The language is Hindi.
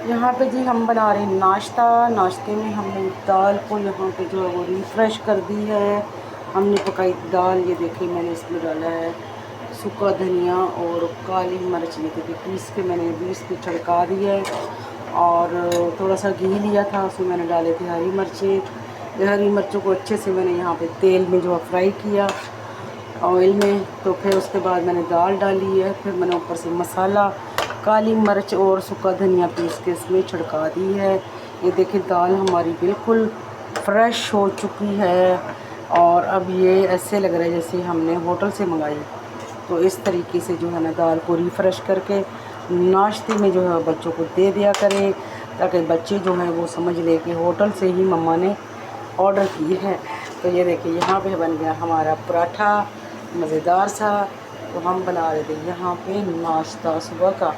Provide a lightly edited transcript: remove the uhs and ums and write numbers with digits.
यहाँ पे जी हम बना रहे हैं नाश्ता। नाश्ते में हमने दाल को यहाँ पे जो है वो रिफ़्रेश कर दी है। हमने पकाई दाल, ये देखिए मैंने इसमें डाला है सूखा धनिया और काली मिर्च, ये देखिए पीस के मैंने बीस पे छिड़का दी है। और थोड़ा सा घी लिया था, उसमें मैंने डाले थे हरी मिर्चें। हरी मिर्चों को अच्छे से मैंने यहाँ पे तेल में जो है फ्राई किया ऑयल में। तो फिर उसके बाद मैंने दाल डाली है, फिर मैंने ऊपर से मसाला काली मिर्च और सूखा धनिया पीस के इसमें छिड़का दी है। ये देखिए दाल हमारी बिल्कुल फ्रेश हो चुकी है और अब ये ऐसे लग रहा है जैसे हमने होटल से मंगाई। तो इस तरीके से जो है ना दाल को रिफ़्रेश करके नाश्ते में जो है बच्चों को दे दिया करें, ताकि बच्चे जो हैं वो समझ लें कि होटल से ही मम्मा ने ऑर्डर की है। तो ये देखिए यहाँ पे बन गया हमारा पराठा मज़ेदार सा। तो हम बना रहे थे यहाँ पे नाश्ता सुबह का।